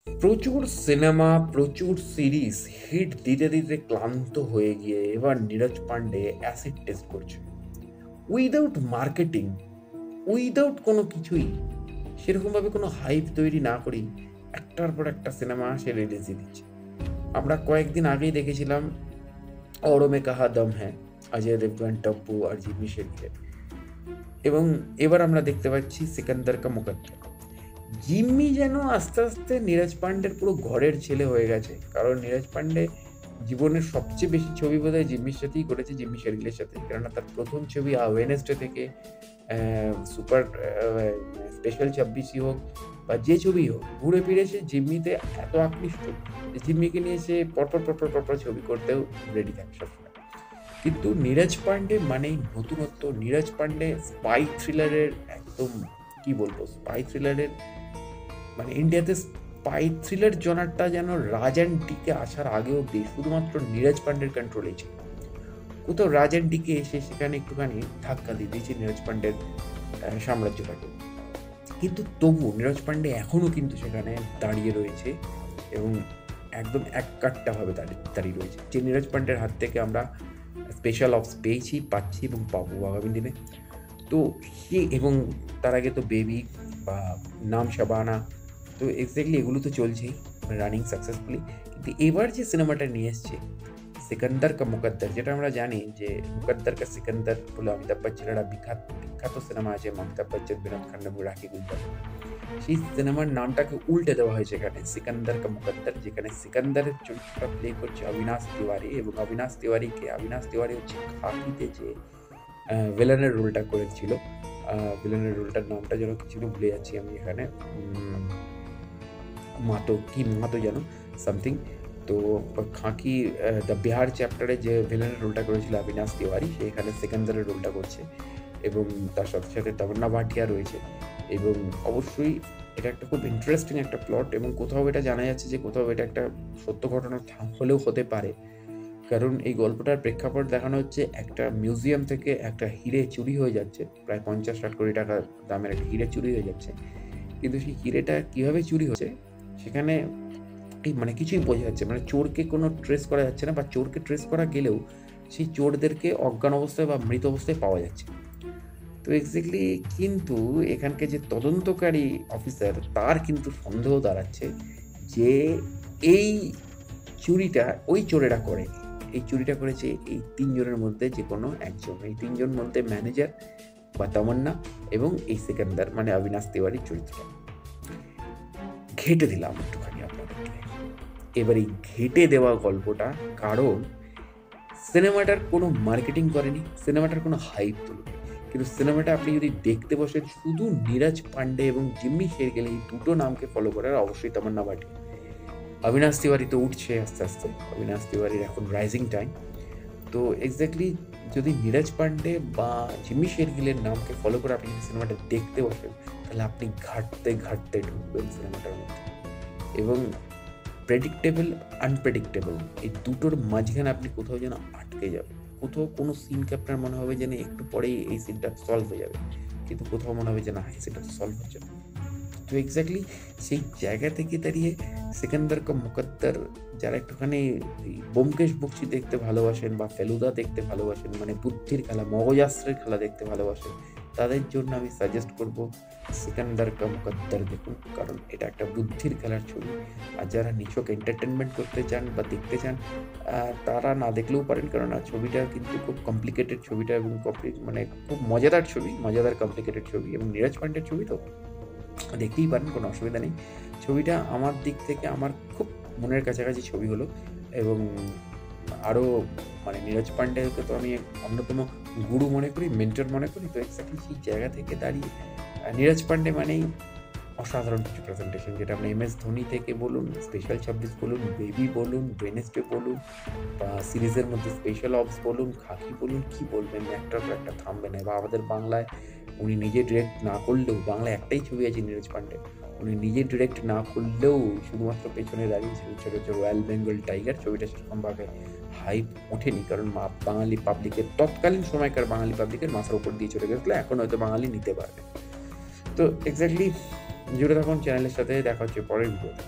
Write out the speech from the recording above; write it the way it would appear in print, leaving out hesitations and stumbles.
প্রচুর সিনেমা, প্রচুর series hit দিতে দিতে ক্লান্ত হয়ে গিয়ে এবার নীরজ পান্ডে অ্যাসিড টেস্ট করছে। উইদাউট মার্কেটিং, উইদাউট কোনো কিছুই, সেরকমভাবে কোনো হাইপ তৈরি না করেই একটার পর একটা সিনেমা সে রিলিজে দিচ্ছে। আমরা কয়েকদিন আগেই দেখেছিলাম औरों में कहा दम है, অজয় দেবগন, টপ্পু আর জিম্মি শেরগিলের। এবং এবার আমরা দেখতে পাচ্ছি সিকান্দার কা মুকদ্দর। জিম্মি যেন আস্তে আস্তে নীরজ পান্ডের পুরো ঘরের ছেলে হয়ে গেছে, কারণ নীরজ পান্ডে জীবনের সবচেয়ে বেশি ছবি বোধহয় জিম্মির সাথেই করেছে, জিম্মি শেরগিলের সাথে। কেননা তার প্রথম ছবি ওয়েনেসডে থেকে সুপার স্পেশাল 26ই হোক বা যে ছবি হোক, ঘুরে ফিরে সে জিম্মিতে এত আকৃষ্ট যে জিম্মিকে নিয়ে সে পরপর পরপর পরপর ছবি করতেও রেডি থাকে সবসময়। কিন্তু নীরজ পান্ডে মানেই নতুনত্ব। নীরজ পান্ডে স্পাই থ্রিলারের একদম, কি বলবো, স্পাই থ্রিলারের মানে ইন্ডিয়াতে স্পাই থ্রিলার জনারটা যেন রাজ অ্যান্ড ডিকে আসার আগে অব্দি শুধুমাত্র নীরজ পান্ডের কন্ট্রোলেই ছিল। কোথাও রাজ অ্যান্ড ডিকে এসে সেখানে একটুখানি ধাক্কা দিয়ে দিয়েছে নীরজ পান্ডের সাম্রাজ্যটাকে। কিন্তু তবু নীরজ পান্ডে এখনও কিন্তু সেখানে দাঁড়িয়ে রয়েছে এবং একদম এককাট্টাভাবে দাঁড়িয়ে রয়েছে। যে নীরজ পান্ডের হাত থেকে আমরা স্পেশাল অপস পেয়েছি, পাচ্ছি এবং পাবো আগামী দিনে। তো সে, এবং তার আগে তো বেবি বা নাম শাবানা, তো এক্স্যাক্টলি এগুলো তো চলছেই, রানিং সাকসেসফুলি। কিন্তু এবার যে সিনেমাটা নিয়ে এসছে সিকান্দার কা মুকদ্দর, যেটা আমরা জানি যে মুকদ্দর কা সিকান্দার বলে অমিতাভ বচ্চনের একটা বিখ্যাত সিনেমা আছে, অমিতাভ বচ্চন, বিনোদ খান্না, রাখি গুলজার। সেই সিনেমার নামটাকে উল্টে দেওয়া হয়েছে এখানে, সিকান্দার কা মুকদ্দর, যেখানে সিকান্দারের চরিত্রটা প্লে করছে অবিনাশ তিওয়ারি। এবং অবিনাশ তিওয়ারি হচ্ছে খাকিতে যে ভিলেনের রোলটা করেছিল। ভিলেনের রোলটার নামটা যেন কি ছিল, ভুলে যাচ্ছি আমি এখানে। মাতো যেন সামথিং। তো খাকি দ্য বিহার চ্যাপ্টারে যে ভিলেনের রোলটা করেছিল অবিনাশ তিওয়ারি, সে এখানে সিকান্দারের রোলটা করছে। এবং তার সাথে সাথে তমন্না ভাটিয়া রয়েছে। এবং অবশ্যই এটা একটা খুব ইন্টারেস্টিং একটা প্লট, এবং কোথাও এটা জানা যাচ্ছে যে কোথাও এটা একটা সত্য ঘটনা হলেও হতে পারে। কারণ এই গল্পটার প্রেক্ষাপট দেখানো হচ্ছে একটা মিউজিয়াম থেকে একটা হিরে চুরি হয়ে যাচ্ছে, প্রায় 50-60 কোটি টাকা দামের একটা হিরে চুরি হয়ে যাচ্ছে। কিন্তু সেই হিরেটা কীভাবে চুরি হচ্ছে সেখানে মানে কিছুই বোঝা যাচ্ছে, মানে চোরকে কোনো ট্রেস করা যাচ্ছে না, বা চোরকে ট্রেস করা গেলেও সেই চোরদেরকে অজ্ঞান অবস্থায় বা মৃত অবস্থায় পাওয়া যাচ্ছে। তো এক্স্যাক্টলি, কিন্তু এখানকে যে তদন্তকারী অফিসার, তার কিন্তু সন্দেহ দাঁড়াচ্ছে যে এই চুরিটা ওই চোরেরা করে। এই চুরিটা করেছে এই 3 জনের মধ্যে যে কোনো একজন। এই 3 জন বলতে ম্যানেজার বা তামান্না এবং এই সিকান্দার মানে অবিনাশ তিওয়ারির চরিত্রটা। ঘেঁটে দিলাম একটুখানি আপনাদেরকে। এবার এই ঘেঁটে দেওয়া গল্পটা, কারণ সিনেমাটার কোনো মার্কেটিং করেনি, সিনেমাটার কোনো হাইপ তোলেনি, কিন্তু সিনেমাটা আপনি যদি দেখতে বসেন শুধু নীরজ পান্ডে এবং জিম্মি শেরগিল এই দুটো নামকে ফলো করার, অবশ্যই তামান্না ভাটিয়া। অবিনাশ তিওয়ারি তো উঠছে আস্তে আস্তে, অবিনাশ তিওয়ারির এখন রাইজিং টাইম। তো এক্স্যাক্টলি যদি নীরজ পান্ডে বা জিম্মি শেরগিলের নামকে ফলো করে আপনি যদি সিনেমাটা দেখতে বসেন, তাহলে আপনি ঘাঁটতে ঘাঁটতে ঢুকবেন সিনেমাটার মধ্যে। এবং প্রেডিক্টেবল, আনপ্রেডিক্টেবল, এই দুটোর মাঝখানে আপনি কোথাও যেন আটকে যাবেন। কোথাও কোনো সিনকে আপনার মনে হবে যেন একটু পরেই এই সিনটা সলভ হয়ে যাবে, কিন্তু কোথাও মনে হবে যে না, এই সিনটা সলভ হচ্ছে না। তো এক্স্যাক্টলি সেই জায়গা থেকে দাঁড়িয়ে সিকান্দার কা মুকদ্দর, যারা একটুখানি ব্যোমকেশ বক্সী দেখতে ভালোবাসেন বা ফেলুদা দেখতে ভালোবাসেন, মানে বুদ্ধির খেলা, মগজাস্ত্রের খেলা দেখতে ভালোবাসেন, তাদের জন্য আমি সাজেস্ট করব সিকান্দার কা মুকদ্দর দেখুন, কারণ এটা একটা বুদ্ধির খেলার ছবি। আর যারা নিছক এন্টারটেনমেন্ট করতে চান বা দেখতে চান, তারা না দেখলেও পারেন, কারণ ছবিটা কিন্তু খুব কমপ্লিকেটেড ছবিটা, এবং মানে খুব মজাদার ছবি, মজাদার কমপ্লিকেটেড ছবি, এবং নীরজ পান্ডের ছবি তো দেখতেই পারেন, কোনো অসুবিধা নেই। ছবিটা আমার দিক থেকে আমার খুব মনের কাছাকাছি ছবি হলো। এবং আরও মানে নীরজ পান্ডেকে তো আমি অন্যতম গুরু মনে করি, মেন্টর মনে করি। তো এক্স্যাক্টলি সেই জায়গা থেকে দাঁড়িয়ে নীরজ পান্ডে মানেই অসাধারণ কিছু প্রেজেন্টেশন, যেটা আপনি MS ধোনি থেকে বলুন, স্পেশাল 26 বলুন, বেবি বলুন, ওয়েডনেসডে বলুন, বা সিরিজের মধ্যে স্পেশাল অপস বলুন, খাকি বলুন, কি বলবেন, একটার পর একটা থামবে না। বা আমাদের বাংলায় উনি নিজে ডিরেক্ট না করলেও, বাংলায় একটাই ছবি আছে নীরজ পান্ডে, উনি নিজে ডিরেক্ট না করলেও শুধুমাত্র পেছনে দাঁড়িয়েছিলেন, সেটা হচ্ছে রয়্যাল বেঙ্গল টাইগার। ছবিটা সেরকমভাবে হাইপ ওঠেনি, কারণ বাঙালি পাবলিকের, তৎকালীন সময়কার বাঙালি পাবলিকের মাথার উপর দিয়ে চলে গেছিলো, এখন হয়তো বাঙালি নিতে পারবে। তো এক্স্যাক্টলি জুড়ে থাকুন চ্যানেলের সাথে, দেখা হচ্ছে পরের ভিডিওতে।